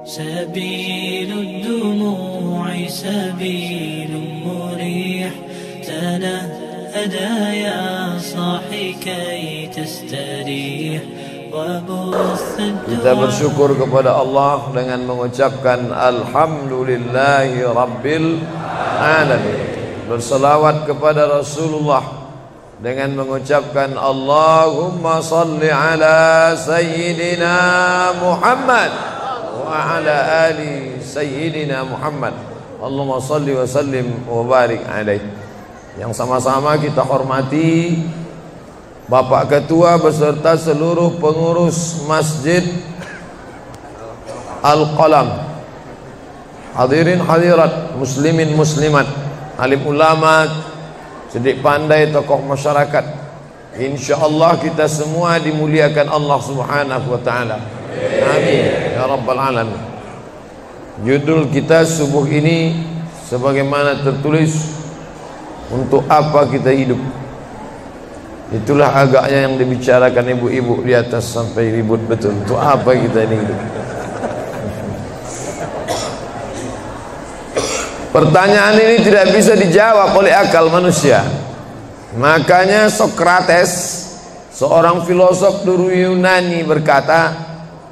سبيل الدموع سبيل مريح تنهدى يا صاحي كي تستريح وبث Kita bersyukur kepada Allah dengan mengucapkan Alhamdulillahi Rabbil Alamin. Berselawat kepada Rasulullah dengan mengucapkan Allahumma salli ala Sayyidina Muhammad wa ala ali Sayyidina Muhammad. Allahumma salli wa sallim wa barik alaihi. Yang sama-sama kita hormati Bapak Ketua beserta seluruh pengurus Masjid Al-Qalam, hadirin hadirat, muslimin muslimat, alim ulama, sedik pandai, tokoh masyarakat. InsyaAllah kita semua dimuliakan Allah Subhanahu wa ta'ala. Amin ya rabbal alamin. Judul kita subuh ini sebagaimana tertulis, untuk apa kita hidup. Itulah agaknya yang dibicarakan ibu-ibu di atas sampai ribut betul. Untuk apa kita ini hidup? Pertanyaan ini tidak bisa dijawab oleh akal manusia. Makanya Sokrates, seorang filosof dulu Yunani, berkata,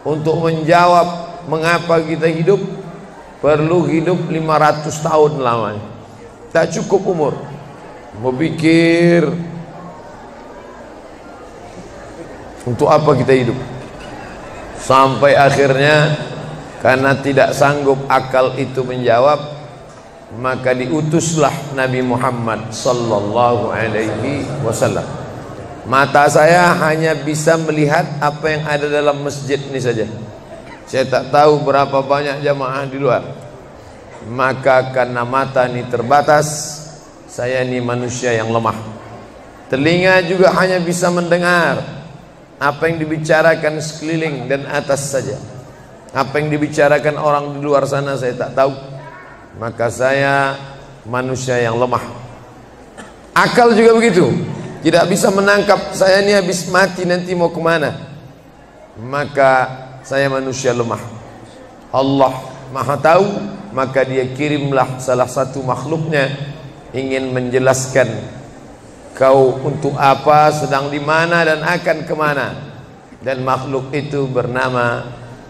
untuk menjawab mengapa kita hidup, perlu hidup 500 tahun lamanya. Tak cukup umur berpikir untuk apa kita hidup. Sampai akhirnya karena tidak sanggup akal itu menjawab, maka diutuslah Nabi Muhammad sallallahu alaihi wasallam. Mata saya hanya bisa melihat apa yang ada dalam masjid ini saja. Saya tak tahu berapa banyak jamaah di luar. Maka karena mata ini terbatas, saya ini manusia yang lemah. Telinga juga hanya bisa mendengar apa yang dibicarakan sekeliling dan atas saja. Apa yang dibicarakan orang di luar sana saya tak tahu. Maka saya manusia yang lemah. Akal juga begitu, tidak bisa menangkap saya ini habis mati nanti mau kemana. Maka saya manusia lemah. Allah Maha tahu, maka dia kirimlah salah satu makhluknya ingin menjelaskan kau untuk apa, sedang di mana dan akan kemana. Dan makhluk itu bernama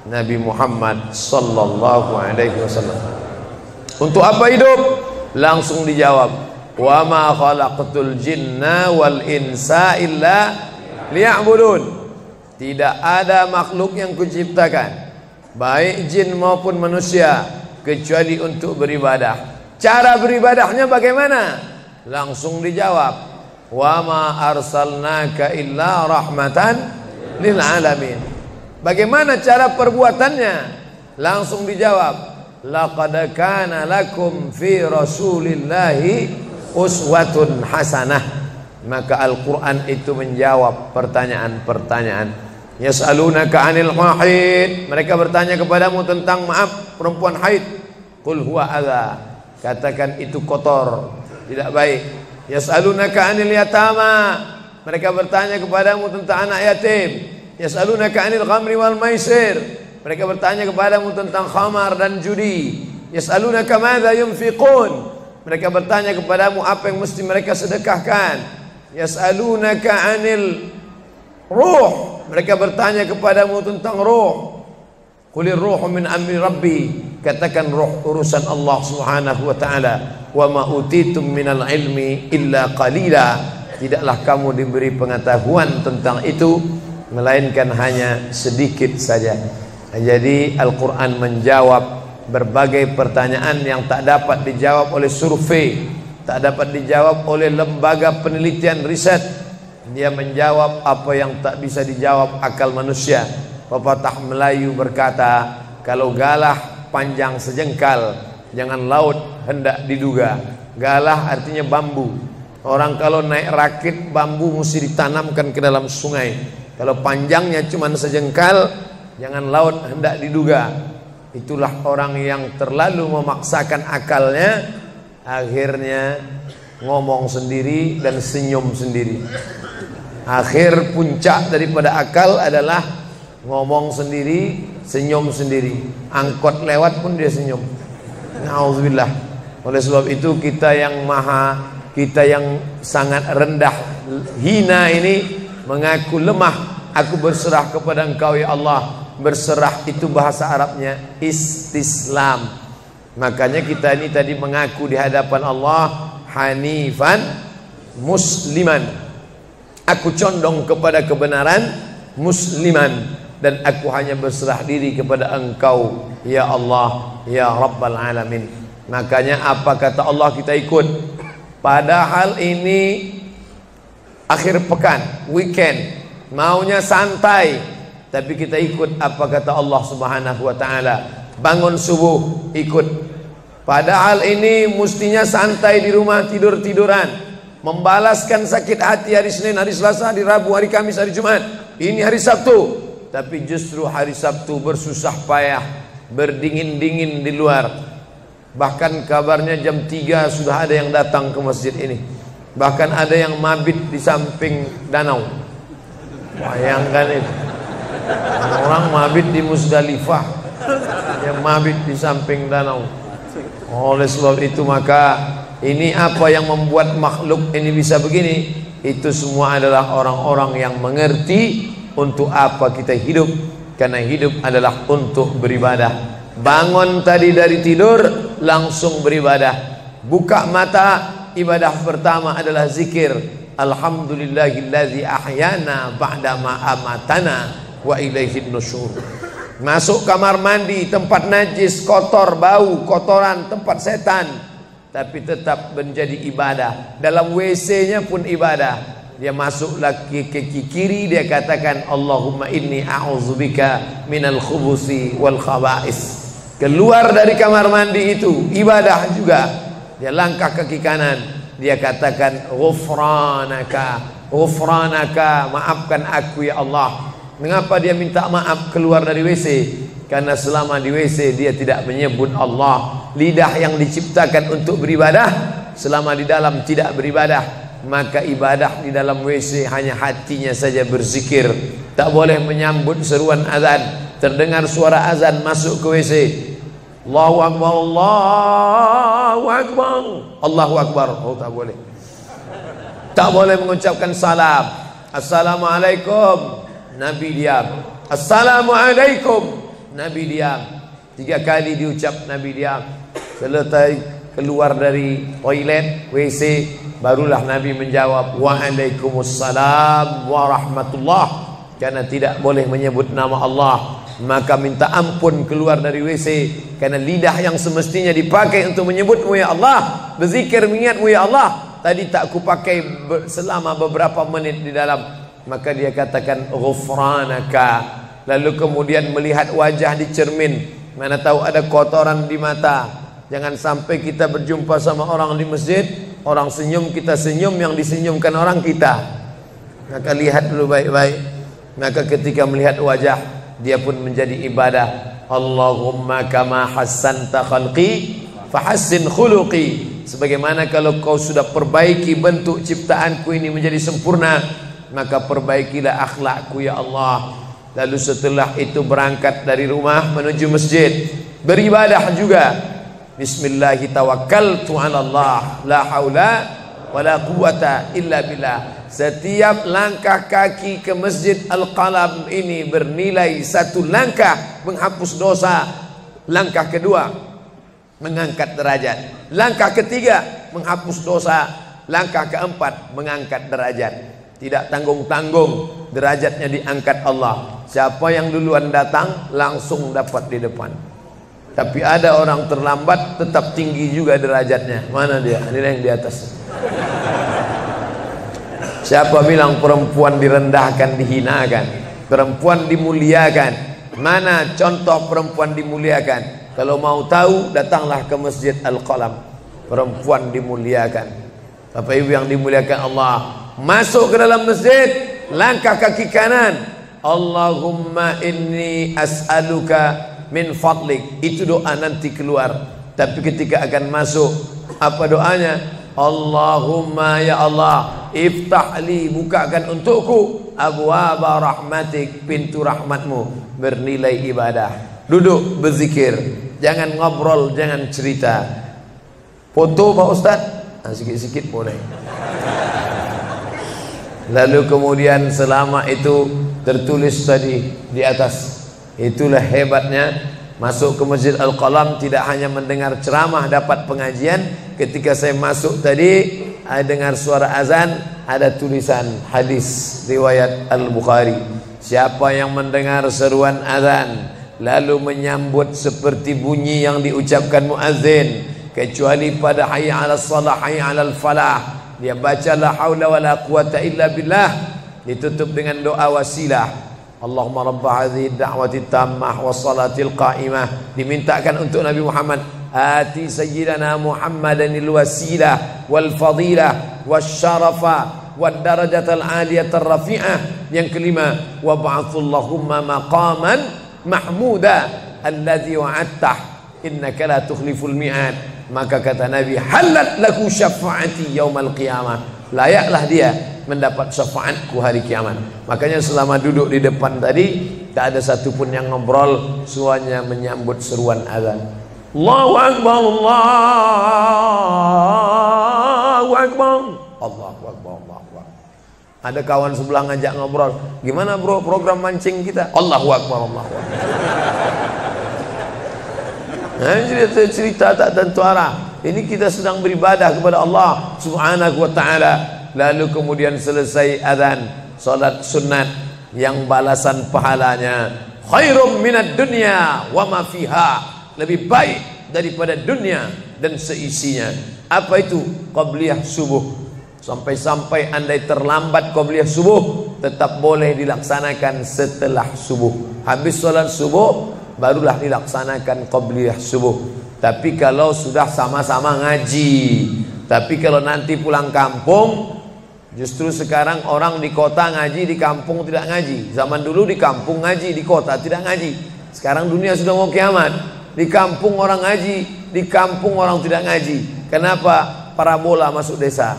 Nabi Muhammad sallallahu alaihi wasallam. Untuk apa hidup? Langsung dijawab, wa ma khalaqtul jinna wal insa illa liya'budun. Tidak ada makhluk yang kuciptakan, baik jin maupun manusia, kecuali untuk beribadah. Cara beribadahnya bagaimana? Langsung dijawab, wa ma arsalnaka illa rahmatan lil alamin. Bagaimana cara perbuatannya? Langsung dijawab, laqad kana lakum fi rasulillahi uswatun hasanah. Maka Al-Quran itu menjawab pertanyaan-pertanyaan. Yas'alunaka 'anil mahid, mereka bertanya kepadamu tentang perempuan haid. Qul huwa adza, katakan itu kotor, tidak baik. Yas'alunaka 'anil yatama, mereka bertanya kepadamu tentang anak yatim. Yas'alunaka 'anil khamri wal maisir, mereka bertanya kepadamu tentang khamar dan judi. Yas'alunaka madza yunfiqun, mereka bertanya kepadamu apa yang mesti mereka sedekahkan. Yas'alunaka 'anil ruh, mereka bertanya kepadamu tentang ruh. Qulir ruhu min amri rabbi, katakan ruh urusan Allah Subhanahu wa taala. Wa ma utitum minal ilmi illa qalila, tidaklah kamu diberi pengetahuan tentang itu melainkan hanya sedikit saja. Jadi Al-Quran menjawab berbagai pertanyaan yang tak dapat dijawab oleh survei, tak dapat dijawab oleh lembaga penelitian riset. Dia menjawab apa yang tak bisa dijawab akal manusia. Pepatah Melayu berkata, kalau galah panjang sejengkal, jangan laut hendak diduga. Galah artinya bambu. Orang kalau naik rakit, bambu mesti ditanamkan ke dalam sungai. Kalau panjangnya cuma sejengkal, jangan laut hendak diduga. Itulah orang yang terlalu memaksakan akalnya, akhirnya ngomong sendiri dan senyum sendiri. Akhir puncak daripada akal adalah ngomong sendiri senyum sendiri. Angkot lewat pun dia senyum. Nauzubillah. Oleh sebab itu kita yang sangat rendah, hina ini mengaku lemah. Aku berserah kepada Engkau ya Allah. Berserah itu bahasa Arabnya istislam. Makanya kita ini tadi mengaku di hadapan Allah hanifan musliman. Aku condong kepada kebenaran, musliman, dan aku hanya berserah diri kepada Engkau ya Allah ya Rabbal Alamin. Makanya apa kata Allah kita ikut. Padahal ini akhir pekan, weekend, maunya santai, tapi kita ikut apa kata Allah Subhanahu wa taala. Bangun subuh ikut. Padahal ini mestinya santai di rumah, tidur-tiduran, membalaskan sakit hati hari Senin, hari Selasa, hari Rabu, hari Kamis, hari Jumat. Ini hari Sabtu, tapi justru hari Sabtu bersusah payah, berdingin-dingin di luar. Bahkan kabarnya jam 3 sudah ada yang datang ke masjid ini. Bahkan ada yang mabit di samping danau. Bayangkan itu. Orang mabit di Musdalifah, yang mabit di samping danau. Oleh sebab itu maka ini apa yang membuat makhluk ini bisa begini? Itu semua adalah orang-orang yang mengerti untuk apa kita hidup. Karena hidup adalah untuk beribadah. Bangun tadi dari tidur langsung beribadah. Buka mata, ibadah pertama adalah zikir. Alhamdulillahillazi ahyana ba'dama amatana wa ilaihin nusyur. Masuk kamar mandi, tempat najis, kotor, bau, kotoran, tempat setan, tapi tetap menjadi ibadah. Dalam WC-nya pun ibadah. Dia masuk lagi ke kiri, dia katakan Allahumma inni a'udzubika minal khubusi wal khaba'is. Keluar dari kamar mandi itu ibadah juga. Dia langkah kaki kanan, dia katakan ghufranaka, ghufranaka, maafkan aku ya Allah. Mengapa dia minta maaf keluar dari WC? Karena selama di WC dia tidak menyebut Allah. Lidah yang diciptakan untuk beribadah, selama di dalam tidak beribadah, maka ibadah di dalam WC hanya hatinya saja berzikir. Tak boleh menyambut seruan azan. Terdengar suara azan masuk ke WC, Allahu Akbar, Allahu Akbar, Allahu Akbar. Oh, tak boleh. Tak boleh mengucapkan salam. Assalamualaikum, Nabi diam. Assalamualaikum, Nabi diam. 3 kali diucap, Nabi diam. Selesai keluar dari toilet, WC, barulah Nabi menjawab Waalaikumsalam warahmatullah. Karena tidak boleh menyebut nama Allah, maka minta ampun keluar dari WC. Karena lidah yang semestinya dipakai untuk menyebutmu ya Allah, berzikir mengingatmu ya Allah, tadi tak kupakai selama beberapa menit di dalam. Maka dia katakan ghufranaka. Lalu kemudian melihat wajah di cermin, mana tahu ada kotoran di mata. Jangan sampai kita berjumpa sama orang di masjid, orang senyum, kita senyum, yang disenyumkan orang kita. Maka lihat dulu baik-baik. Maka ketika melihat wajah, dia pun menjadi ibadah. Allahumma kama hassanta khalqi fahassin khuluqi. Sebagaimana kalau kau sudah perbaiki bentuk ciptaanku ini menjadi sempurna, maka perbaikilah akhlakku ya Allah. Lalu setelah itu berangkat dari rumah menuju masjid, beribadah juga. Bismillahi tawakkaltu ala Allah, la haula wala quwata illa billah. Setiap langkah kaki ke Masjid Al-Qalam ini bernilai 1 langkah menghapus dosa. Langkah kedua mengangkat derajat. Langkah ketiga menghapus dosa. Langkah keempat mengangkat derajat. Tidak tanggung-tanggung, derajatnya diangkat Allah. Siapa yang duluan datang langsung dapat di depan. Tapi ada orang terlambat tetap tinggi juga derajatnya. Mana dia? Ini yang di atas. Siapa bilang perempuan direndahkan, dihinakan? Perempuan dimuliakan. Mana contoh perempuan dimuliakan? Kalau mau tahu, datanglah ke Masjid Al-Qalam. Perempuan dimuliakan. Bapak Ibu yang dimuliakan Allah, masuk ke dalam masjid, langkah kaki kanan, Allahumma inni as'aluka min fadlik. Itu doa nanti keluar. Tapi ketika akan masuk, apa doanya? Allahumma ya Allah, iftahli, bukakan untukku abwaaba rahmatik, pintu rahmatmu bernilai ibadah. Duduk berzikir, jangan ngobrol, jangan cerita. Foto Pak Ustaz, sikit-sikit boleh. Lalu kemudian selama itu tertulis tadi di atas. Itulah hebatnya masuk ke Masjid Al-Qalam, tidak hanya mendengar ceramah, dapat pengajian. Ketika saya masuk tadi, dengar suara azan, ada tulisan hadis riwayat Al-Bukhari. Siapa yang mendengar seruan azan lalu menyambut seperti bunyi yang diucapkan muazzin, kecuali pada hayya 'alas shalah, hayya 'alal falah, dia baca la haula wala quwata illa billah, ditutup dengan doa wasilah. Allahumma rabb hadhihi ad-da'wati tammah was-salatil qa'imah, dimintakan untuk Nabi Muhammad, ati sayyidina Muhammadanil wasilah wal fadilah wasyarafa wad darajatal aliyatar rafi'ah. Yang kelima, wa ba'athallahumma maqaman mahmuda alladzi wa'adtah innaka la tukhliful mi'ad. Maka kata Nabi, halat laku syafaati yaumal qiyamah, layaklah dia mendapat syafaatku hari kiamat. Makanya selama duduk di depan tadi, tak ada satupun yang ngobrol, semuanya menyambut seruan azan. Allahu Akbar, Allahu Akbar, Allahu Akbar, Allahu Akbar. Ada kawan sebelah ngajak ngobrol, gimana bro program mancing kita? Allahu Akbar, Allahu Akbar. Nah, cerita tak tentu arah. Ini kita sedang beribadah kepada Allah Subhanahu wa ta'ala. Lalu kemudian selesai azan, salat sunat yang balasan pahalanya khairum minad dunya wa ma fiha, lebih baik daripada dunia dan seisinya. Apa itu? Qabliyah subuh. Sampai-sampai andai terlambat qabliyah subuh, tetap boleh dilaksanakan setelah subuh. Habis salat subuh barulah dilaksanakan qabliyah subuh. Tapi kalau sudah sama-sama ngaji, tapi kalau nanti pulang kampung, justru sekarang orang di kota ngaji, di kampung tidak ngaji. Zaman dulu di kampung ngaji, di kota tidak ngaji. Sekarang dunia sudah mau kiamat. Di kampung orang ngaji, di kampung orang tidak ngaji. Kenapa? Parabola masuk desa.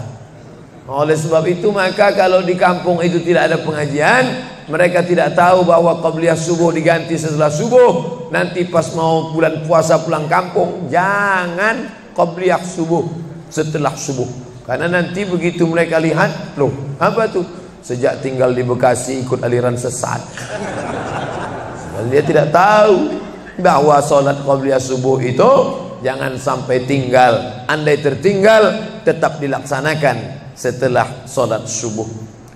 Oleh sebab itu maka kalau di kampung itu tidak ada pengajian, mereka tidak tahu bahwa qabliyah subuh diganti setelah subuh. Nanti pas mau bulan puasa pulang kampung, jangan qabliyah subuh setelah subuh. Karena nanti begitu mereka lihat, loh apa tuh? Sejak tinggal di Bekasi ikut aliran sesat. Dan dia tidak tahu bahwa sholat qabliyah subuh itu jangan sampai tinggal. Andai tertinggal, tetap dilaksanakan setelah sholat subuh.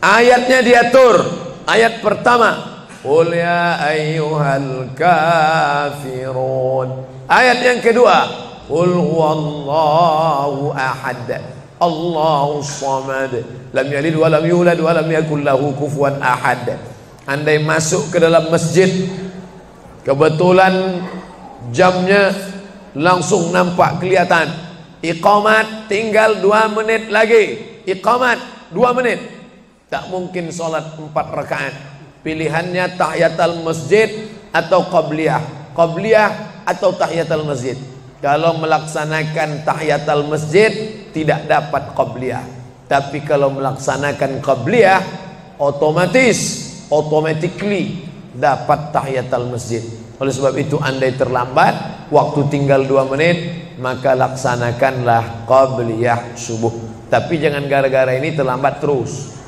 Ayatnya diatur. Ayat pertama, qul ya ayyuhal kafirun. Ayat yang kedua, qul huwallahu ahad, Allahu samad, lam yalid wa lam yulad wa lam yakul lahu kufuwan ahad. Andai masuk ke dalam masjid, kebetulan jamnya langsung nampak kelihatan, iqamat tinggal 2 menit lagi, iqamat 2 menit, tak mungkin sholat 4 rakaat. Pilihannya tahiyatul masjid atau qabliyah, qabliyah atau tahiyatul masjid. Kalau melaksanakan tahiyatul masjid tidak dapat qabliyah, tapi kalau melaksanakan qabliyah automatically dapat tahiyatul masjid. Oleh sebab itu andai terlambat, waktu tinggal 2 menit, maka laksanakanlah qabliyah subuh. Tapi jangan gara-gara ini terlambat terus.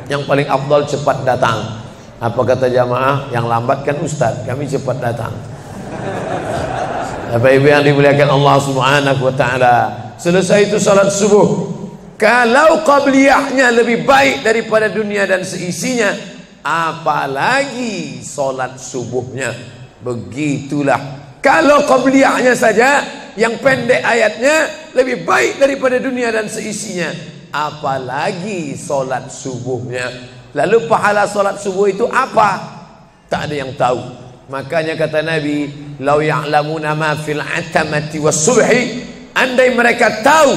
Yang paling afdal cepat datang. Apa kata jamaah? Yang lambat kan ustaz, kami cepat datang. Bapak Ibu yang dimuliakan Allah Subhanahu wa ta'ala, selesai itu salat subuh, kalau qabliyahnya lebih baik daripada dunia dan seisinya, apalagi salat subuhnya. Begitulah. Kalau qabliyahnya saja yang pendek ayatnya lebih baik daripada dunia dan seisinya, apalagi salat subuhnya. Lalu pahala salat subuh itu apa? Tak ada yang tahu. Makanya kata Nabi, lau ya'lamuna ma fil atamati was subhi, andai mereka tahu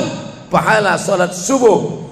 pahala salat subuh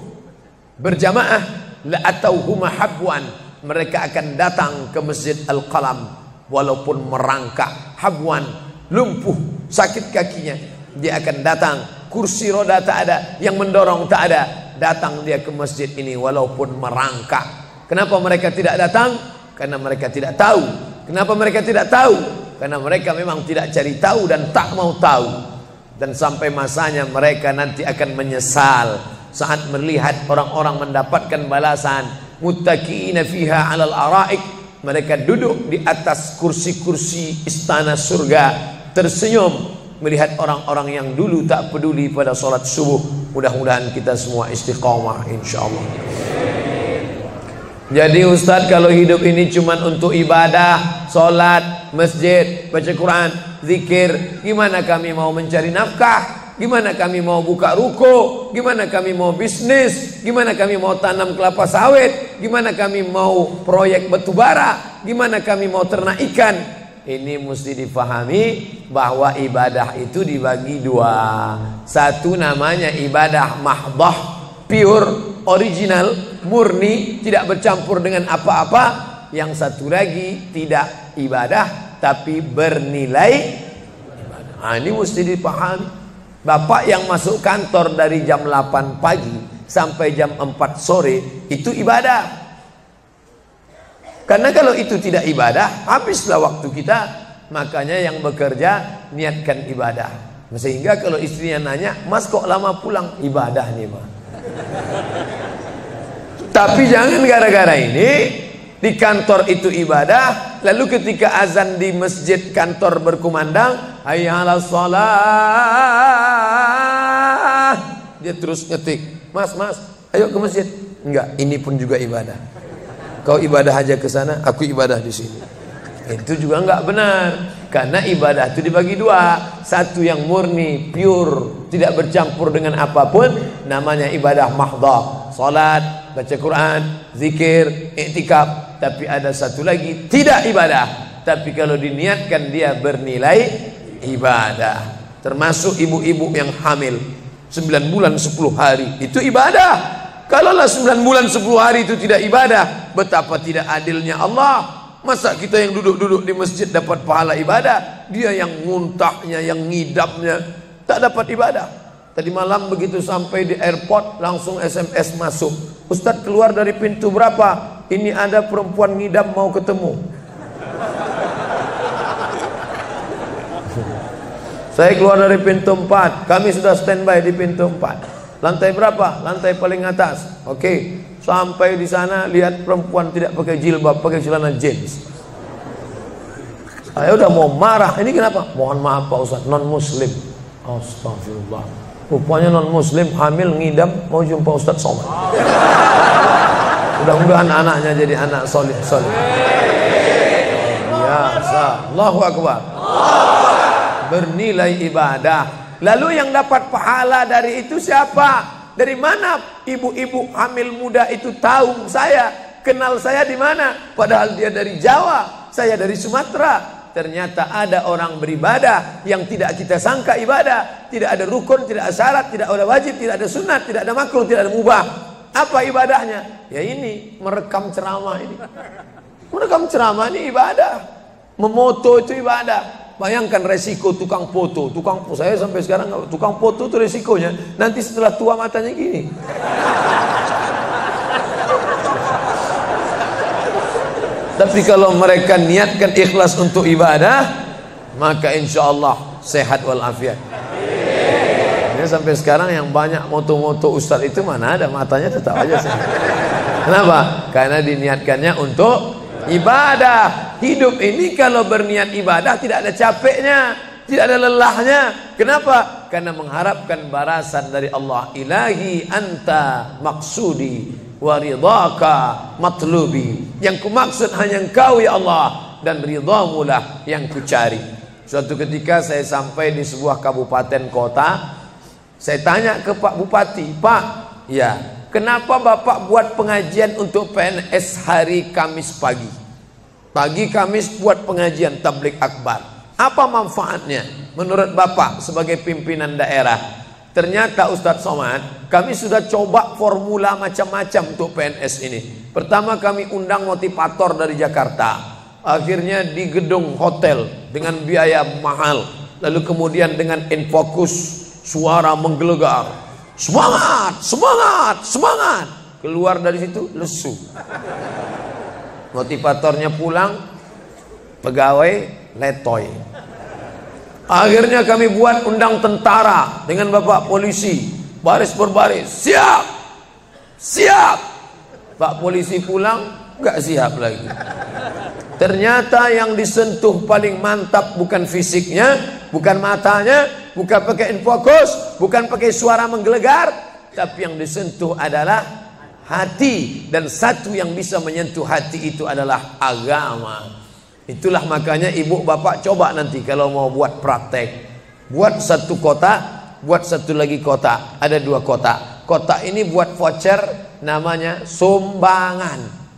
berjamaah, la atauhuma habwan, mereka akan datang ke Masjid Al-Qalam walaupun merangkak, habwan, lumpuh, sakit kakinya, dia akan datang. Kursi roda tak ada, yang mendorong tak ada, datang dia ke masjid ini walaupun merangkak. Kenapa mereka tidak datang? Karena mereka tidak tahu. Kenapa mereka tidak tahu? Karena mereka memang tidak cari tahu dan tak mau tahu. Dan sampai masanya mereka nanti akan menyesal saat melihat orang-orang mendapatkan balasan. Muttaqiina fiha 'alal araik. Mereka duduk di atas kursi-kursi istana surga, tersenyum melihat orang-orang yang dulu tak peduli pada sholat subuh. Mudah-mudahan kita semua istiqamah insyaallah. Jadi Ustadz, kalau hidup ini cuma untuk ibadah, sholat, masjid, baca Quran, zikir, gimana kami mau mencari nafkah? Gimana kami mau buka ruko? Gimana kami mau bisnis? Gimana kami mau tanam kelapa sawit? Gimana kami mau proyek batubara? Gimana kami mau ternak ikan? Ini mesti dipahami bahwa ibadah itu dibagi dua. Satu namanya ibadah mahdhah, pure, original, murni, tidak bercampur dengan apa-apa. Yang satu lagi tidak ibadah tapi bernilai ibadah. Nah, ini mesti dipahami. Bapak yang masuk kantor dari jam 8 pagi sampai jam 4 sore itu ibadah. Karena kalau itu tidak ibadah, habislah waktu kita. Makanya yang bekerja niatkan ibadah. Sehingga kalau istrinya nanya, "Mas kok lama pulang?" Ibadah nih, Pak. Tapi jangan gara-gara ini di kantor itu ibadah, lalu ketika azan di masjid kantor berkumandang, hayya 'alas shalah, dia terus ngetik, "Mas, ayo ke masjid." Enggak, ini pun juga ibadah. Kau ibadah aja ke sana, aku ibadah di sini. Itu juga enggak benar. Karena ibadah itu dibagi dua. Satu yang murni, pure, tidak bercampur dengan apapun, namanya ibadah mahdhah. Salat, baca Quran, zikir, iktikaf. Tapi ada satu lagi tidak ibadah, tapi kalau diniatkan dia bernilai ibadah. Termasuk ibu-ibu yang hamil 9 bulan 10 hari, itu ibadah. Kalaulah 9 bulan 10 hari itu tidak ibadah, betapa tidak adilnya Allah. Masa kita yang duduk-duduk di masjid dapat pahala ibadah, dia yang muntahnya, yang ngidamnya tak dapat ibadah. Tadi malam begitu sampai di airport langsung SMS masuk, "Ustadz, keluar dari pintu berapa? Ini ada perempuan ngidam mau ketemu." Saya keluar dari pintu 4, kami sudah standby di pintu 4. Lantai berapa? Lantai paling atas. Oke. Sampai di sana lihat perempuan tidak pakai jilbab, pakai celana jeans. Saya udah mau marah. Ini kenapa? Mohon maaf Pak Ustaz, non muslim. Astagfirullah. Rupanya non muslim hamil ngidam mau jumpa Ustaz Somad. Mudah-mudahan anaknya jadi anak soleh. Biasa. Allahu Akbar. Bernilai ibadah. Lalu yang dapat pahala dari itu siapa? Dari mana ibu-ibu hamil muda itu tahu saya, kenal saya di mana? Padahal dia dari Jawa, saya dari Sumatera. Ternyata ada orang beribadah yang tidak kita sangka ibadah. Tidak ada rukun, tidak ada syarat, tidak ada wajib, tidak ada sunat, tidak ada makruh, tidak ada mubah. Apa ibadahnya? Ya ini, merekam ceramah ini. Merekam ceramah ini ibadah. Memoto itu ibadah. Bayangkan resiko tukang foto. Saya sampai sekarang tukang foto itu resikonya nanti setelah tua matanya gini. Tapi kalau mereka niatkan ikhlas untuk ibadah, maka insya Allah sehat walafiat. Ini sampai sekarang yang banyak moto-moto ustadz itu mana ada matanya tetap aja sehat. Kenapa? Karena diniatkannya untuk ibadah. Hidup ini kalau berniat ibadah tidak ada capeknya, tidak ada lelahnya. Kenapa? Karena mengharapkan balasan dari Allah. Ilahi anta maksudi wa ridhaka matlubi. Yang kumaksud hanya Engkau ya Allah, dan ridhamu lah yang kucari. Suatu ketika saya sampai di sebuah kabupaten kota, saya tanya ke Pak Bupati, "Pak, ya, kenapa Bapak buat pengajian untuk PNS hari Kamis pagi? Pagi Kamis buat pengajian tabligh akbar. Apa manfaatnya menurut Bapak sebagai pimpinan daerah?" Ternyata Ustadz Somad, kami sudah coba formula macam-macam untuk PNS ini. Pertama kami undang motivator dari Jakarta. Akhirnya di gedung hotel dengan biaya mahal. Lalu kemudian dengan infokus, suara menggelegar. Semangat, semangat, semangat. keluar dari situ lesu. Motivatornya pulang, pegawai letoy. Akhirnya kami buat undang tentara dengan bapak polisi, baris berbaris, siap, siap. Pak polisi pulang, nggak siap lagi. Ternyata yang disentuh paling mantap bukan fisiknya, bukan matanya, bukan pakai infokus, bukan pakai suara menggelegar, tapi yang disentuh adalah hati. Dan satu yang bisa menyentuh hati itu adalah agama. Itulah makanya ibu bapak coba nanti kalau mau buat praktek, buat satu kotak, buat satu lagi kotak, ada 2 kotak. Kotak ini buat voucher namanya sumbangan.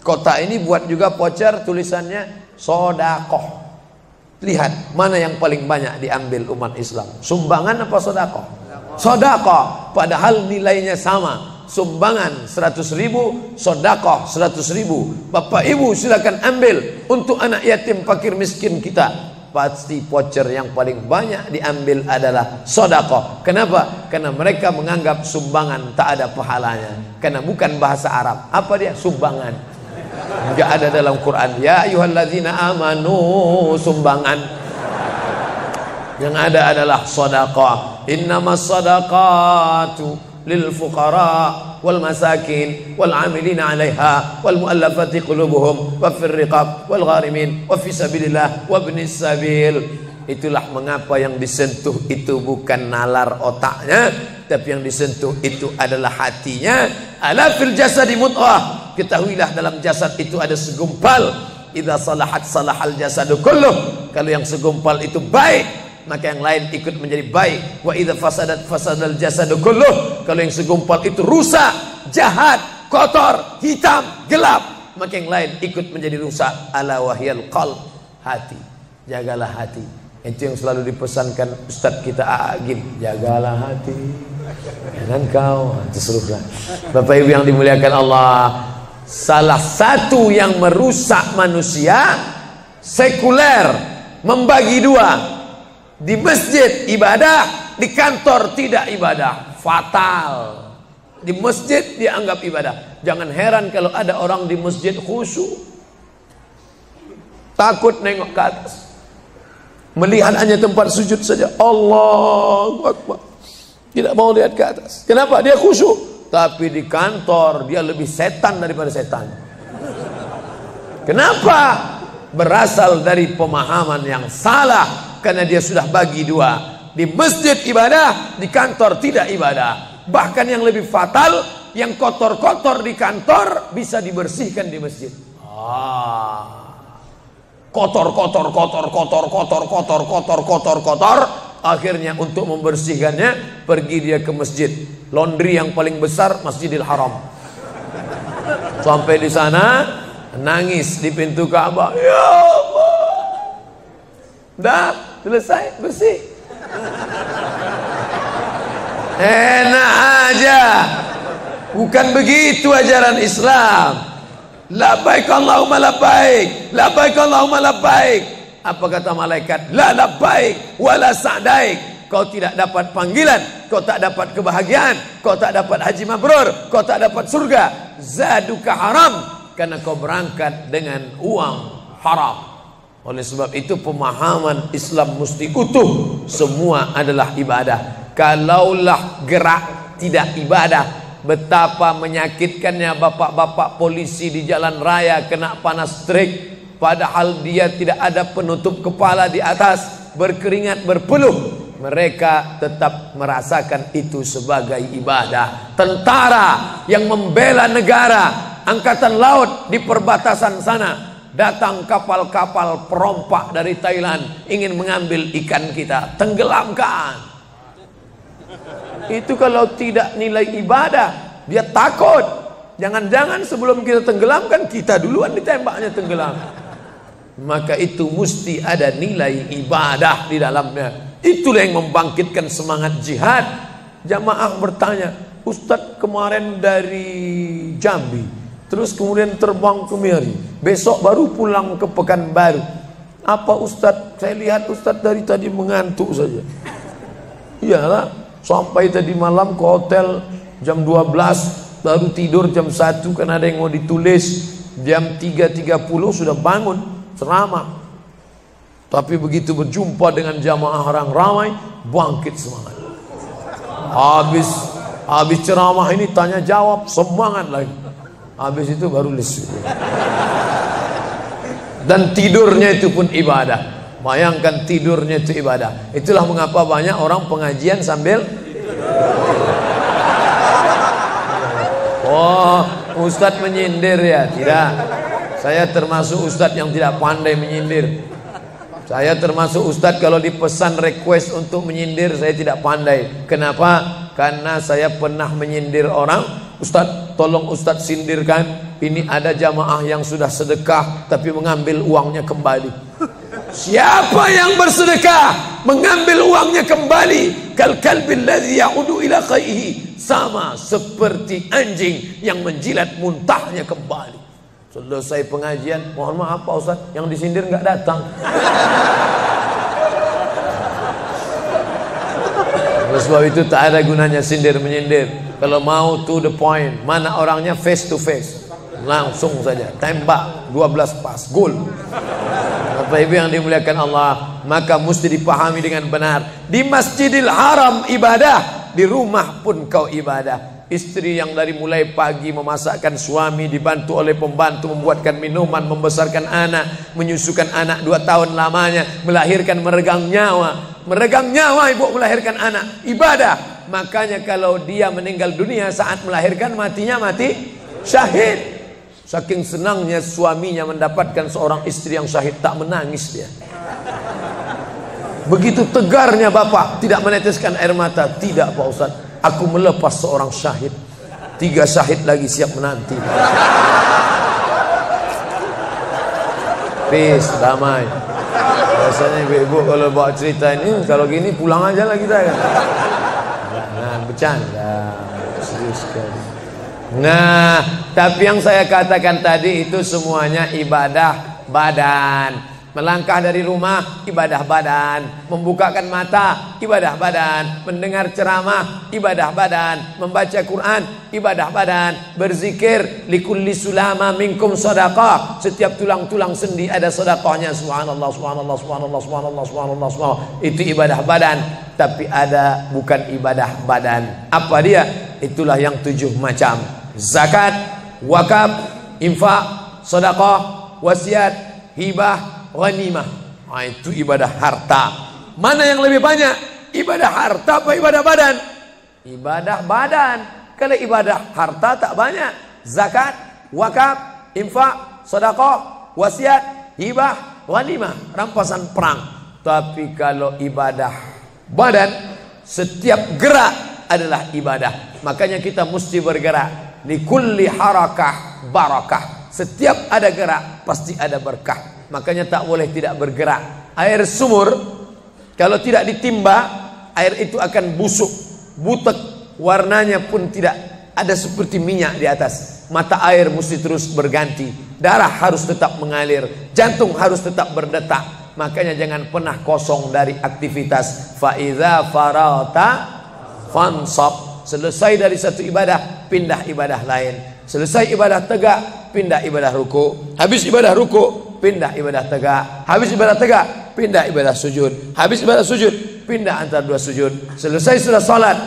Kotak ini buat juga voucher tulisannya sodakoh. Lihat mana yang paling banyak diambil umat Islam, sumbangan apa sodakoh? Sodakoh, padahal nilainya sama. Sumbangan 100.000, sodakoh 100.000. Bapak ibu silakan ambil untuk anak yatim fakir miskin kita. Pasti voucher yang paling banyak diambil adalah sodakoh. Kenapa? Karena mereka menganggap sumbangan tak ada pahalanya. Karena bukan bahasa Arab. Apa dia? Sumbangan. Enggak ada dalam Quran. Ya ayyuhalladzina amanu, sumbangan. Yang ada adalah sodakoh. Innamas sadaqatu lil fuqara wal masakin wal amilina 'alaiha wal muallafati qulubuhum wa fir riqab wal gharimin wa fi sabilillah wa ibnis sabil. Itulah mengapa yang disentuh itu bukan nalar otaknya, tapi yang disentuh itu adalah hatinya. Ala fil jasadi mudghah, ketahuilah dalam jasad itu ada segumpal. Idza salahat salahal jasadu kulluh, kalau yang segumpal itu baik maka yang lain ikut menjadi baik. Wa idza fasadat fasadal jasadu kulluh, kalau yang segumpal itu rusak, jahat, kotor, hitam, gelap, maka yang lain ikut menjadi rusak. Ala wahyal qalb, hati. Jagalah hati. Itu yang selalu dipesankan Ustadz kita Agim, jagalah hati. Jangan kau terserah. Bapak Ibu yang dimuliakan Allah, salah satu yang merusak manusia sekuler, membagi 2. Di masjid ibadah, di kantor tidak ibadah, fatal. Di masjid dianggap ibadah. Jangan heran kalau ada orang di masjid khusyuk, takut nengok ke atas, melihat hanya tempat sujud saja. Allahu Akbar, tidak mau lihat ke atas. Kenapa? Dia khusyuk. Tapi di kantor dia lebih setan daripada setan. Kenapa? Berasal dari pemahaman yang salah. Karena dia sudah bagi 2. Di masjid ibadah, di kantor tidak ibadah. Bahkan yang lebih fatal, yang kotor-kotor di kantor bisa dibersihkan di masjid. Kotor. Akhirnya untuk membersihkannya pergi dia ke masjid. Laundry yang paling besar Masjidil Haram. Sampai di sana nangis di pintu Ka'bah. Ya Allah, dah selesai bersih. Enak aja. Bukan begitu ajaran Islam. Labbaik Allahumma labbaik, labbaik Allahumma labbaik. Apa kata malaikat? La labbaik wala sa'daik. Kau tidak dapat panggilan, kau tak dapat kebahagiaan, kau tak dapat haji mabrur, kau tak dapat surga. Zaduka haram, karena kau berangkat dengan uang haram. Oleh sebab itu pemahaman Islam mesti utuh. Semua adalah ibadah. Kalaulah gerak tidak ibadah, betapa menyakitkannya bapak-bapak polisi di jalan raya kena panas terik, padahal dia tidak ada penutup kepala di atas, berkeringat berpeluh. Mereka tetap merasakan itu sebagai ibadah. Tentara yang membela negara, angkatan laut di perbatasan sana, datang kapal-kapal perompak dari Thailand ingin mengambil ikan kita, tenggelamkan. Itu kalau tidak nilai ibadah, dia takut. Jangan-jangan sebelum kita tenggelamkan, kita duluan ditembaknya tenggelam. Maka itu mesti ada nilai ibadah di dalamnya. Itulah yang membangkitkan semangat jihad. Jamaah bertanya, Ustadz kemarin dari Jambi, terus kemudian terbang ke Miri, besok baru pulang ke Pekanbaru. Apa Ustadz? Saya lihat Ustadz dari tadi mengantuk saja. Iyalah, sampai tadi malam ke hotel jam 12, baru tidur jam 1 karena ada yang mau ditulis, jam 3.30 sudah bangun ceramah. Tapi begitu berjumpa dengan jamaah orang ramai, bangkit semangat. Habis ceramah ini tanya jawab, semangat lagi. Habis itu baru lesu. Dan tidurnya itu pun ibadah. Bayangkan tidurnya itu ibadah. Itulah mengapa banyak orang pengajian sambil oh, ustadz menyindir ya? Tidak. Saya termasuk ustadz yang tidak pandai menyindir. Saya termasuk ustadz kalau dipesan request untuk menyindir, saya tidak pandai. Kenapa? Karena saya pernah menyindir orang. Ustadz, tolong ustadz sindirkan. Ini ada jamaah yang sudah sedekah tapi mengambil uangnya kembali. Siapa yang bersedekah mengambil uangnya kembali, kal kalbil ladzi ya'udu ila qaihi, sama seperti anjing yang menjilat muntahnya kembali. Selesai pengajian, mohon maaf Pak Ustaz, yang disindir nggak datang. Oleh sebab itu tak ada gunanya sindir menyindir. Kalau mau to the point, mana orangnya face to face, langsung saja tembak 12 pas, gol. Bapak Ibu yang dimuliakan Allah, maka mesti dipahami dengan benar. Di Masjidil Haram ibadah, di rumah pun kau ibadah. Istri yang dari mulai pagi memasakkan suami, dibantu oleh pembantu membuatkan minuman, membesarkan anak, menyusukan anak 2 tahun lamanya, melahirkan, meregang nyawa ibu melahirkan anak, ibadah. Makanya kalau dia meninggal dunia saat melahirkan, matinya mati syahid. Saking senangnya suaminya mendapatkan seorang istri yang syahid, tak menangis dia. Begitu tegarnya bapak, tidak meneteskan air mata. Tidak Pak Ustaz, aku melepas seorang syahid, 3 syahid lagi siap menanti. Peace, damai. Biasanya ibu-ibu kalau bawa cerita ini, kalau gini pulang aja lah kita kan. Nah, bercanda, serius sekali. Nah, tapi yang saya katakan tadi itu semuanya ibadah badan. Melangkah dari rumah, ibadah badan. Membukakan mata, ibadah badan. Mendengar ceramah, ibadah badan. Membaca Quran, ibadah badan. Berzikir, likulli sulama minkum sadaqah. Setiap tulang-tulang sendi ada sedekahnya. Subhanallah, subhanallah, subhanallah, subhanallah, subhanallah, subhanallah. Itu ibadah badan. Tapi ada bukan ibadah badan. Apa dia? Itulah yang 7 macam. Zakat, wakaf, infak, sedekah, wasiat, hibah, ghanimah. Nah, itu ibadah harta. Mana yang lebih banyak? Ibadah harta apa ibadah badan? Ibadah badan. Kalau ibadah harta tak banyak. Zakat, wakaf, infak, sedekah, wasiat, hibah, ghanimah, rampasan perang. Tapi kalau ibadah badan, setiap gerak adalah ibadah. Makanya kita mesti bergerak. Likulli harakah barakah. Setiap ada gerak pasti ada berkah. Makanya tak boleh tidak bergerak. Air sumur kalau tidak ditimba, air itu akan busuk, butek, warnanya pun tidak ada seperti minyak di atas. Mata air mesti terus berganti. Darah harus tetap mengalir, jantung harus tetap berdetak. Makanya jangan pernah kosong dari aktivitas. Fa iza farata fansab. Selesai dari satu ibadah, pindah ibadah lain. Selesai ibadah tegak, pindah ibadah ruku. Habis ibadah ruku, pindah ibadah tegak. Habis ibadah tegak, pindah ibadah sujud. Habis ibadah sujud, pindah antara 2 sujud. Selesai sudah salat,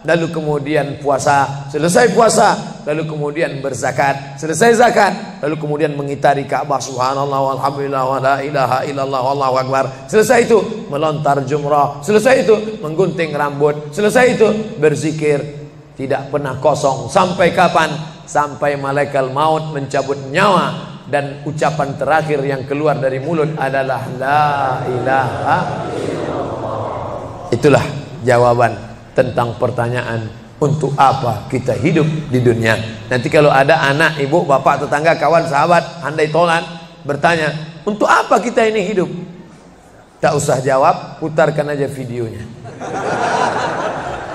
lalu kemudian puasa. Selesai puasa, lalu kemudian berzakat. Selesai zakat, lalu kemudian mengitari Ka'bah. Subhanallah walhamdulillah wa la ilaha illallah wallahu akbar. Selesai itu melontar jumrah. Selesai itu menggunting rambut. Selesai itu berzikir. Tidak pernah kosong. Sampai kapan? Sampai malaikat maut mencabut nyawa dan ucapan terakhir yang keluar dari mulut adalah la ilaha illallah. Itulah jawaban tentang pertanyaan untuk apa kita hidup di dunia. Nanti kalau ada anak, ibu, bapak, tetangga, kawan, sahabat, andai tolan bertanya, untuk apa kita ini hidup? Tak usah jawab, putarkan aja videonya.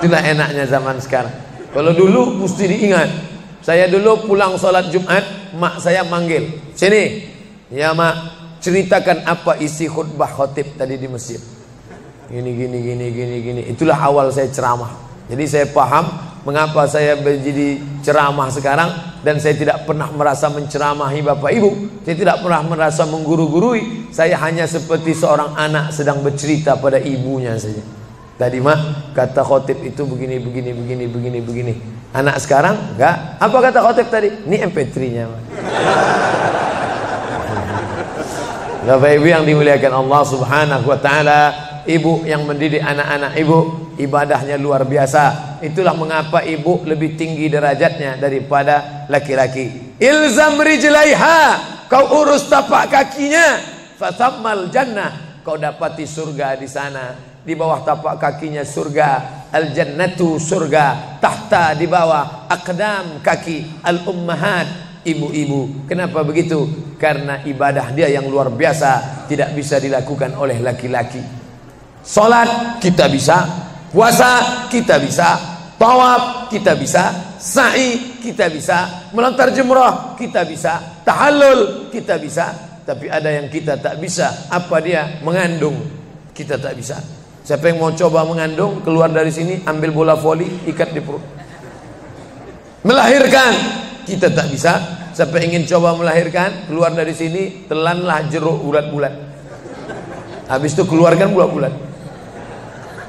Itulah enaknya zaman sekarang. Kalau dulu mesti diingat. Saya dulu pulang sholat Jumat, mak saya manggil, sini, ya mak, ceritakan apa isi khutbah khotib tadi di masjid. Gini. Itulah awal saya ceramah. Jadi saya paham mengapa saya menjadi ceramah sekarang dan saya tidak pernah merasa menceramahi Bapak Ibu, saya tidak pernah merasa mengguru-gurui, saya hanya seperti seorang anak sedang bercerita pada ibunya saja. Tadi mak kata khotib itu begini. Anak sekarang enggak. Apa kata khotib tadi? Ini MP3-nya mak. Bapak Ibu yang dimuliakan Allah Subhanahu wa taala, ibu yang mendidik anak-anak ibu, ibadahnya luar biasa. Itulah mengapa ibu lebih tinggi derajatnya daripada laki-laki. Ilzam rijlaiha, kau urus tapak kakinya, fathammal jannah, kau dapati surga di sana. Di bawah tapak kakinya surga, al jannatu surga, tahta di bawah aqdam kaki al ummahat, ibu-ibu. Kenapa begitu? Karena ibadah dia yang luar biasa, tidak bisa dilakukan oleh laki-laki. Salat kita bisa, puasa kita bisa, tawaf kita bisa, sa'i kita bisa, melontar jumrah kita bisa, tahallul kita bisa. Tapi ada yang kita tak bisa. Apa dia? Mengandung. Kita tak bisa. Siapa yang mau coba mengandung, keluar dari sini, ambil bola voli, ikat di perut. Melahirkan, kita tak bisa. Siapa yang ingin coba melahirkan, keluar dari sini, telanlah jeruk bulat-bulat. Habis itu keluarkan bulat-bulat.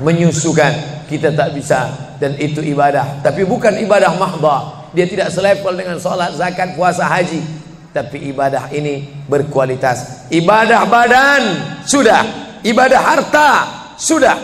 Menyusukan, kita tak bisa. Dan itu ibadah, tapi bukan ibadah mahdha. Dia tidak selevel dengan sholat, zakat, puasa, haji. Tapi ibadah ini berkualitas. Ibadah badan sudah, ibadah harta sudah.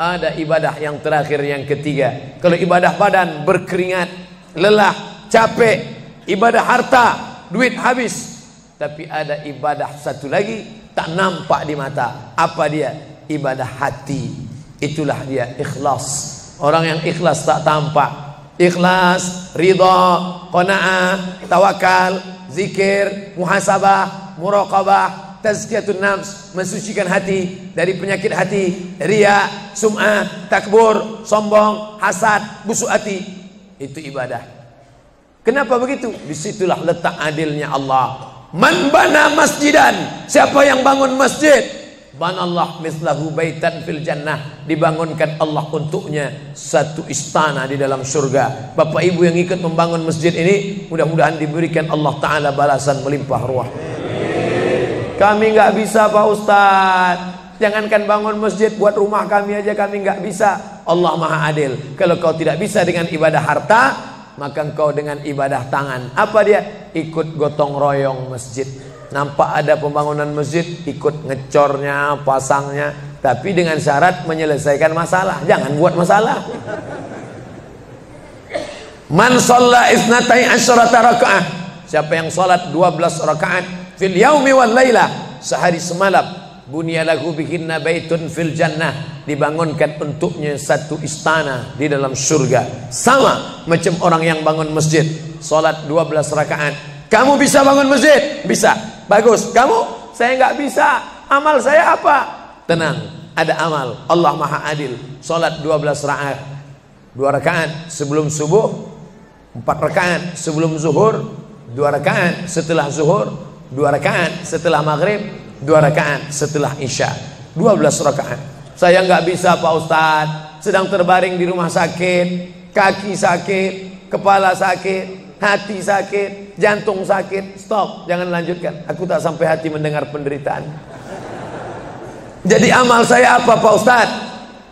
Ada ibadah yang terakhir, yang ketiga. Kalau ibadah badan berkeringat, lelah, capek. Ibadah harta, duit habis. Tapi ada ibadah satu lagi, tak nampak di mata. Apa dia? Ibadah hati. Itulah dia ikhlas. Orang yang ikhlas tak tampak. Ikhlas, ridha, qanaah, tawakal, zikir, muhasabah, muraqabah, tazkiyatun nafs, mensucikan hati dari penyakit hati, riya, sum'ah, takbur, sombong, hasad, busuk hati. Itu ibadah. Kenapa begitu? Disitulah letak adilnya Allah. Man bana masjidan, siapa yang bangun masjid, banallah mislahu baitan fil jannah, dibangunkan Allah untuknya satu istana di dalam surga. Bapak Ibu yang ikut membangun masjid ini, mudah-mudahan diberikan Allah Ta'ala balasan melimpah ruah. Kami nggak bisa Pak Ustadz, jangankan bangun masjid, buat rumah kami aja kami nggak bisa. Allah Maha Adil. Kalau kau tidak bisa dengan ibadah harta, maka engkau dengan ibadah tangan. Apa dia? Ikut gotong royong masjid. Nampak ada pembangunan masjid, ikut ngecornya, pasangnya, tapi dengan syarat menyelesaikan masalah. Jangan buat masalah. Man shalla isnatai asyrata rakaah, siapa yang salat 12 rakaat fil yaumi wal lailah, sehari semalam, bunyalahu bihinna baitun fil jannah, dibangunkan untuknya satu istana di dalam surga. Sama macam orang yang bangun masjid, salat 12 rakaat. Kamu bisa bangun masjid? Bisa. Bagus. Kamu? Saya nggak bisa. Amal saya apa? Tenang, ada amal. Allah Maha Adil. Salat 12 rakaat. 2 rakaat sebelum subuh, 4 rakaat sebelum zuhur, 2 rakaat setelah zuhur, 2 rakaat setelah maghrib, 2 rakaat setelah isya. 12 rakaat. Saya nggak bisa Pak Ustadz, sedang terbaring di rumah sakit, kaki sakit, kepala sakit, hati sakit, jantung sakit. Stop, jangan lanjutkan. Aku tak sampai hati mendengar penderitaan. Jadi amal saya apa Pak Ustadz?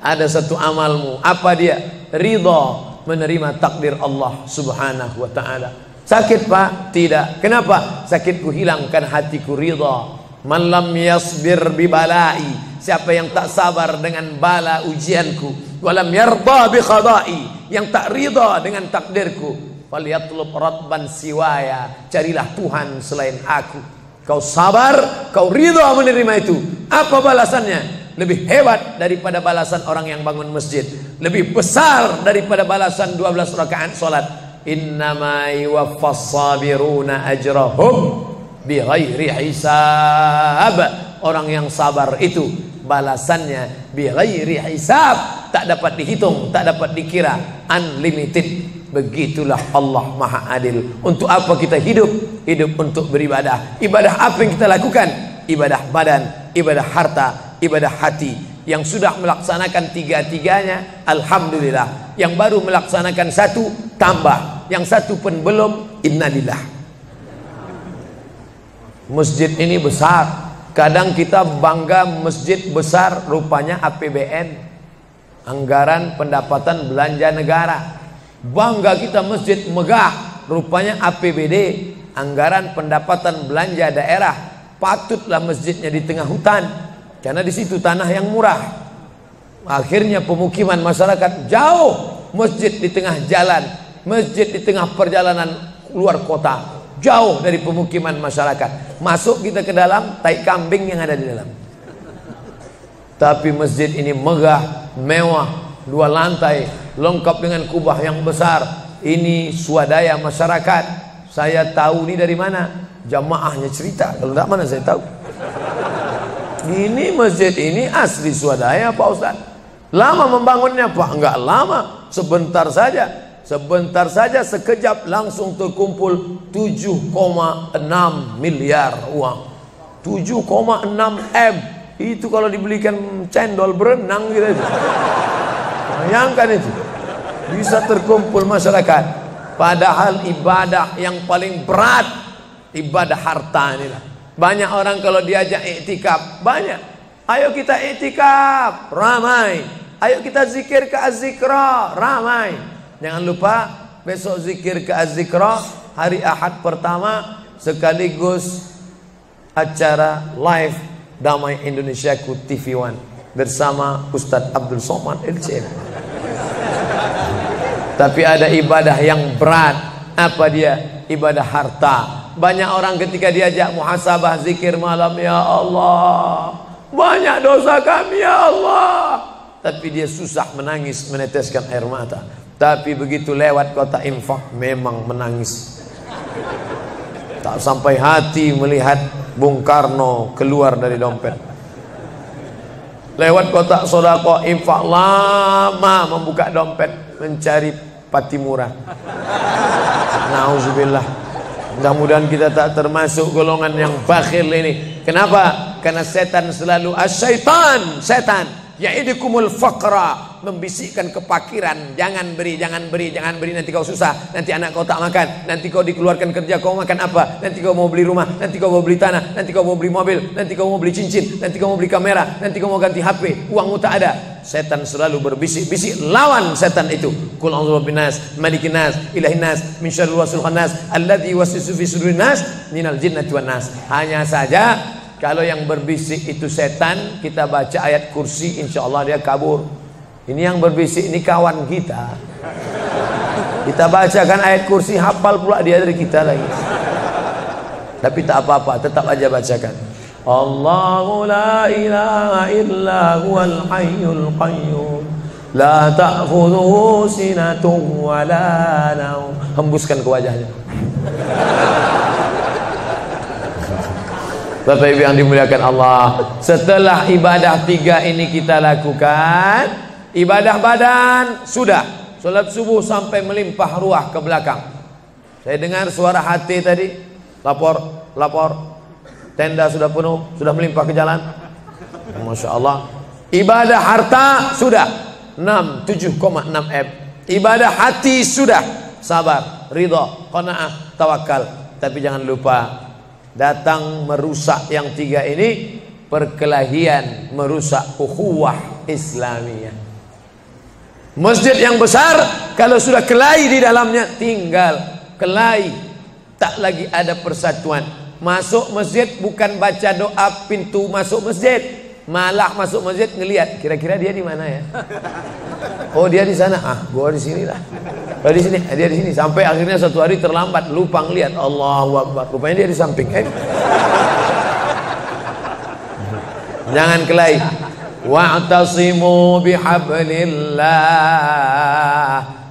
Ada satu amalmu. Apa dia? Ridha, menerima takdir Allah Subhanahu wa ta'ala. Sakit Pak? Tidak. Kenapa? Sakitku hilangkan, hatiku ridha. Man lam yasbir bi balai, siapa yang tak sabar dengan bala ujianku, walam yarda bi qada'i, yang tak ridha dengan takdirku, falyatlub radban siwaya, carilah Tuhan selain aku. Kau sabar, kau ridha menerima itu. Apa balasannya? Lebih hebat daripada balasan orang yang bangun masjid, lebih besar daripada balasan 12 rakaat salat. Innama yuwaffas sabiruna ajrahum bighairi hisab. Orang yang sabar itu balasannya bighairi hisab, tak dapat dihitung, tak dapat dikira, unlimited. Begitulah Allah Maha Adil. Untuk apa kita hidup? Hidup untuk beribadah. Ibadah apa yang kita lakukan? Ibadah badan, ibadah harta, ibadah hati. Yang sudah melaksanakan tiga-tiganya, alhamdulillah. Yang baru melaksanakan satu, tambah. Yang satu pun belum, innalillah. Masjid ini besar. Kadang kita bangga masjid besar, rupanya APBN, anggaran pendapatan belanja negara. Bangga kita masjid megah, rupanya APBD, anggaran pendapatan belanja daerah. Patutlah masjidnya di tengah hutan, karena di situ tanah yang murah. Akhirnya pemukiman masyarakat jauh, masjid di tengah jalan, masjid di tengah perjalanan luar kota, jauh dari pemukiman masyarakat. Masuk kita ke dalam, tai kambing yang ada di dalam. Tapi masjid ini megah, mewah, 2 lantai, lengkap dengan kubah yang besar. Ini swadaya masyarakat. Saya tahu ini dari mana? Jamaahnya cerita. Kalau tidak, mana saya tahu. Ini masjid ini asli swadaya Pak Ustaz. Lama membangunnya Pak? Enggak lama, sebentar saja. Sebentar saja, sekejap langsung terkumpul 7,6 miliar uang. 7,6 M. Itu kalau dibelikan cendol berenang gitu. Bayangkan itu. Bisa terkumpul masyarakat. Padahal ibadah yang paling berat, ibadah harta inilah. Banyak orang kalau diajak iktikaf, banyak. Ayo kita iktikaf, ramai. Ayo kita zikir ke Az-Zikra, ramai. Jangan lupa besok zikir ke Az-Zikra, hari Ahad pertama, sekaligus acara live Damai Indonesiaku TV One bersama Ustadz Abdul Somad LCM. Tapi ada ibadah yang berat. Apa dia? Ibadah harta. Banyak orang ketika diajak muhasabah zikir malam, ya Allah, banyak dosa kami ya Allah, tapi dia susah menangis, meneteskan air mata. Tapi begitu lewat kota infak, memang menangis. Tak sampai hati melihat Bung Karno keluar dari dompet. Lewat kotak sodako infak, lama membuka dompet mencari Patimura. Nauzubillah. Mudah-mudahan kita tak termasuk golongan yang bakhil ini. Kenapa? Karena setan selalu asyaitan, setan ya'idukumul faqra, membisikkan kepakiran. Jangan beri, jangan beri, jangan beri, nanti kau susah, nanti anak kau tak makan, nanti kau dikeluarkan kerja, kau makan apa, nanti kau mau beli rumah, nanti kau mau beli tanah, nanti kau mau beli mobil, nanti kau mau beli cincin, nanti kau mau beli kamera, nanti kau mau ganti HP, uangmu tak ada. Setan selalu berbisik-bisik. Lawan setan itu. Qul a'udzu birabbinas, malikin nas, ilahin nas, min syarril waswasil khannas, alladzi yuwaswisu fi sudurin nas, minal jinnati wan nas. Hanya saja kalau yang berbisik itu setan, kita baca ayat kursi, insya Allah dia kabur. Ini yang berbisik ini kawan kita. Kita bacakan ayat kursi, hafal pula dia dari kita lagi. Tapi tak apa-apa, tetap aja bacakan. Allahu la ilaha illa huwal hayyul qayyum, la ta'khudhuhu sinatun wa la naum. Hembuskan ke wajahnya. Bapak Ibu yang dimuliakan Allah, setelah ibadah 3 ini kita lakukan, ibadah badan sudah, sholat subuh sampai melimpah ruah ke belakang. Saya dengar suara hati tadi, lapor, tenda sudah penuh, sudah melimpah ke jalan. Masya Allah. Ibadah harta sudah 7,6 M. Ibadah hati sudah, sabar, ridha, qanaah, tawakal. Tapi jangan lupa, datang merusak yang 3 ini, perkelahian, merusak ukhuwah Islamiyah. Masjid yang besar, kalau sudah kelahi di dalamnya, tinggal kelahi, tak lagi ada persatuan. Masuk masjid bukan baca doa pintu masuk masjid, malah masuk masjid ngelihat kira-kira dia di mana ya. Oh dia di sana, gua di sini lah. Oh di sini, dia di sini. Sampai akhirnya suatu hari terlambat, lupa ngelihat. Allahu Akbar, rupanya dia di samping. Jangan kelahi. Wa'tasimu bihablillah,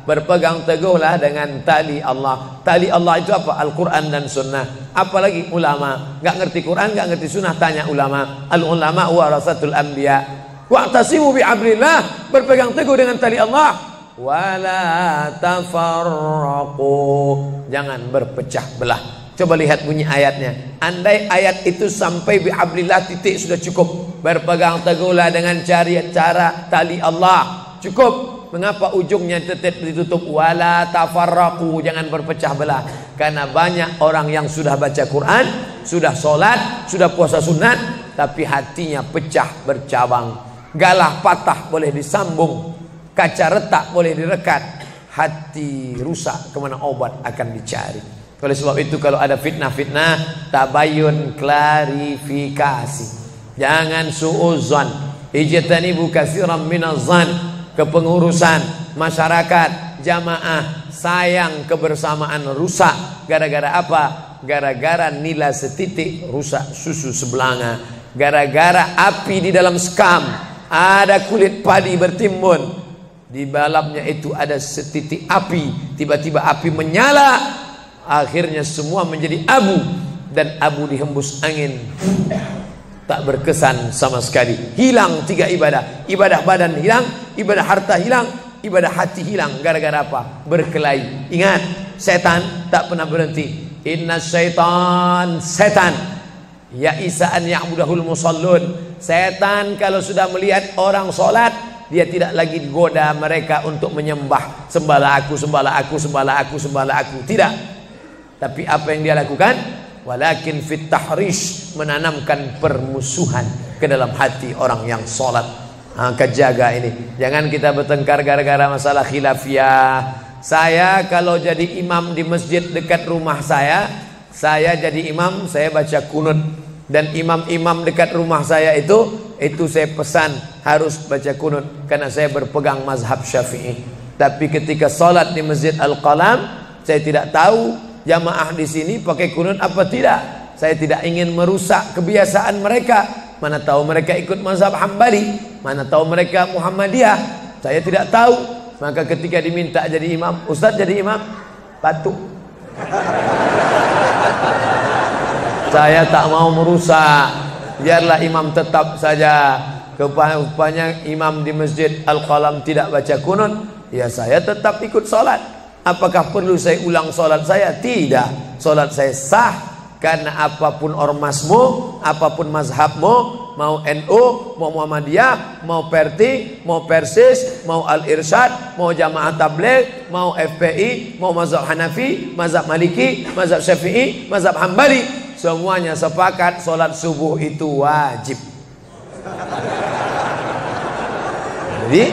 berpegang teguhlah dengan tali Allah. Tali Allah itu apa? Al-Quran dan Sunnah. Apalagi ulama. Gak ngerti Quran, gak ngerti Sunnah, tanya ulama. Al-ulama warasatul anbiya. Wa'tasimu bihablillah, berpegang teguh dengan tali Allah. Wala tafarraqu, jangan berpecah belah. Coba lihat bunyi ayatnya. Andai ayat itu sampai bihablillah titik sudah cukup. Berpegang teguhlah dengan cara tali Allah. Cukup. Mengapa ujungnya tetap ditutup? Wala tafarraqu, jangan berpecah belah. Karena banyak orang yang sudah baca Quran, sudah sholat, sudah puasa sunat, tapi hatinya pecah bercabang. Galah patah boleh disambung, kaca retak boleh direkat, hati rusak kemana obat akan dicari. Oleh sebab itu kalau ada fitnah-fitnah, tabayun, klarifikasi. Jangan suuzan. Ijtanibu katsiran minaz-zan. Kepengurusan masyarakat jamaah sayang kebersamaan rusak gara-gara apa? Gara-gara nila setitik rusak susu sebelanga, gara-gara api di dalam sekam ada kulit padi bertimbun, di dalamnya itu ada setitik api, tiba-tiba api menyala, akhirnya semua menjadi abu, dan abu dihembus angin, tak berkesan sama sekali. Hilang 3 ibadah. Ibadah badan hilang, ibadah harta hilang, ibadah hati hilang. Gara-gara apa? Berkelahi. Ingat, setan tak pernah berhenti. Inna syaitan, setan ya isa an ya'budahul musallun. Setan kalau sudah melihat orang sholat, dia tidak lagi goda mereka untuk menyembah, sembahlah aku, sembahlah aku, sembahlah aku, sembahlah aku. Tidak. Tapi apa yang dia lakukan? Walakin fit tahrish, menanamkan permusuhan ke dalam hati orang yang sholat. Kejaga ini, jangan kita bertengkar gara-gara masalah khilafiyah. Saya kalau jadi imam di masjid dekat rumah saya jadi imam, saya baca kunut. Dan imam-imam dekat rumah saya itu saya pesan harus baca kunut, karena saya berpegang mazhab Syafi'i. Tapi ketika sholat di Masjid Al-Qalam, saya tidak tahu jamaah di sini pakai kunut apa tidak. Saya tidak ingin merusak kebiasaan mereka. Mana tahu mereka ikut mazhab Hambali, mana tahu mereka Muhammadiyah, saya tidak tahu. Maka ketika diminta jadi imam, Ustaz jadi imam, patuh. Saya tak mau merusak, biarlah imam tetap saja. Rupanya imam di Masjid Al-Qalam tidak baca kunut, ya saya tetap ikut sholat. Apakah perlu saya ulang sholat saya? Tidak. Sholat saya sah. Karena apapun ormasmu, apapun mazhabmu, mau NU, mau Muhammadiyah, mau Perti, mau Persis, mau Al-Irsyad, mau Jamaah Tabligh, mau FPI, mau mazhab Hanafi, mazhab Maliki, mazhab Syafi'i, mazhab Hambali, semuanya sepakat sholat subuh itu wajib. Jadi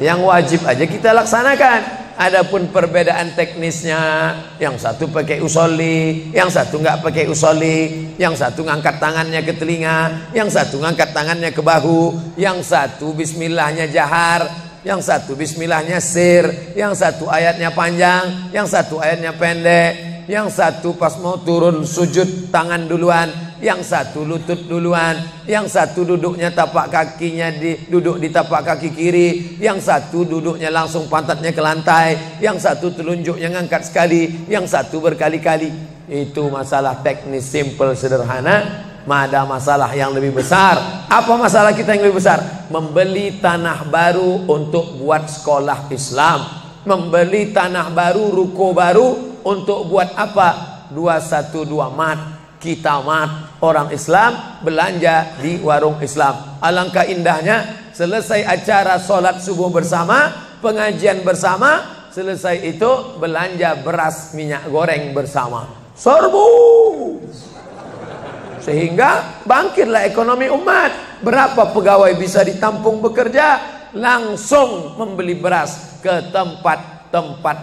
yang wajib aja kita laksanakan. Adapun perbedaan teknisnya, yang satu pakai usolli, yang satu nggak pakai usolli, yang satu ngangkat tangannya ke telinga, yang satu ngangkat tangannya ke bahu, yang satu bismillahnya jahar, yang satu bismillahnya sir, yang satu ayatnya panjang, yang satu ayatnya pendek, yang satu pas mau turun sujud tangan duluan, yang satu lutut duluan, yang satu duduknya tapak kakinya duduk di tapak kaki kiri, yang satu duduknya langsung pantatnya ke lantai, yang satu telunjuknya ngangkat sekali, yang satu berkali-kali. Itu masalah teknis simple sederhana. Ada masalah yang lebih besar. Apa masalah kita yang lebih besar? Membeli tanah baru untuk buat sekolah Islam, membeli tanah baru, ruko baru untuk buat apa? 212 mat. Kita mat, orang Islam belanja di warung Islam. Alangkah indahnya selesai acara sholat subuh bersama, pengajian bersama, selesai itu belanja beras minyak goreng bersama. Serbu, sehingga bangkitlah ekonomi umat. Berapa pegawai bisa ditampung bekerja? Langsung membeli beras ke tempat-tempat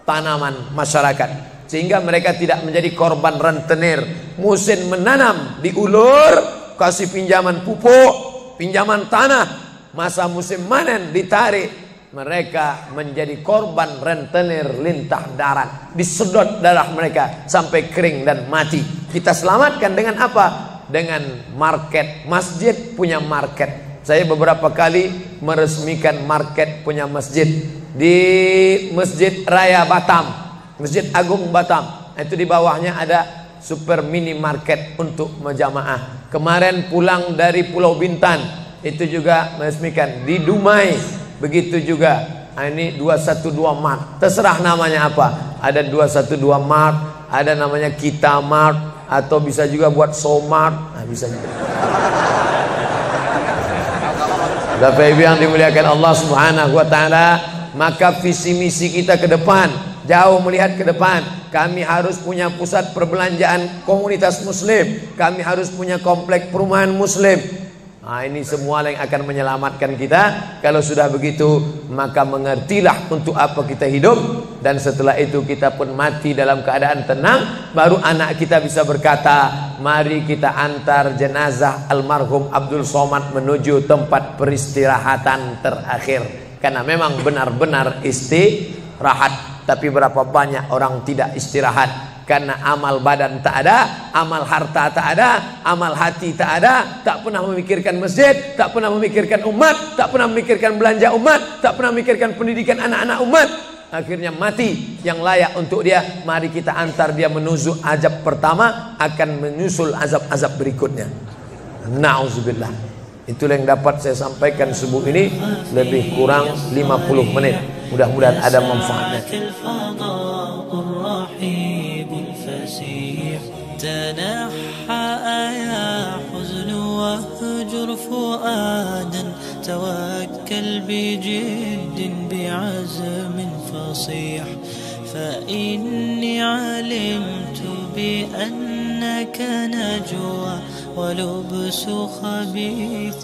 tanaman masyarakat, sehingga mereka tidak menjadi korban rentenir. Musim menanam diulur, kasih pinjaman pupuk, pinjaman tanah. Masa musim panen ditarik, mereka menjadi korban rentenir lintah darat. Disedot darah mereka sampai kering dan mati. Kita selamatkan dengan apa? Dengan market. Masjid punya market. Saya beberapa kali meresmikan market punya masjid di Masjid Raya Batam, Masjid Agung Batam. Itu di bawahnya ada super mini market untuk menjamaah. Kemarin pulang dari Pulau Bintan, itu juga meresmikan. Di Dumai begitu juga. Ini 212 Mart. Terserah namanya apa. Ada 212 Mart, ada namanya Kita Mart, atau bisa juga buat Somart. Nah, bisa juga. Bapak Ibu yang dimuliakan Allah Subhanahu wa taala, maka visi misi kita ke depan, jauh melihat ke depan. Kami harus punya pusat perbelanjaan komunitas muslim, kami harus punya komplek perumahan muslim. Nah, ini semua yang akan menyelamatkan kita. Kalau sudah begitu, maka mengertilah untuk apa kita hidup, dan setelah itu kita pun mati dalam keadaan tenang. Baru anak kita bisa berkata, mari kita antar jenazah almarhum Abdul Somad menuju tempat peristirahatan terakhir. Karena memang benar-benar istirahat. Tapi berapa banyak orang tidak istirahat, karena amal badan tak ada, amal harta tak ada, amal hati tak ada, tak pernah memikirkan masjid, tak pernah memikirkan umat, tak pernah memikirkan belanja umat, tak pernah memikirkan pendidikan anak-anak umat. Akhirnya mati yang layak untuk dia. Mari kita antar dia menuju azab pertama, akan menyusul azab-azab berikutnya. Na'udzubillah. Itulah yang dapat saya sampaikan subuh ini, lebih kurang 50 menit. Mudah-mudahan ada manfaatnya. تنحى يا حزن واهجر فؤادا توكل بجد بعزم فصيح فإني علمت بأنك نجوى ولبس خبيث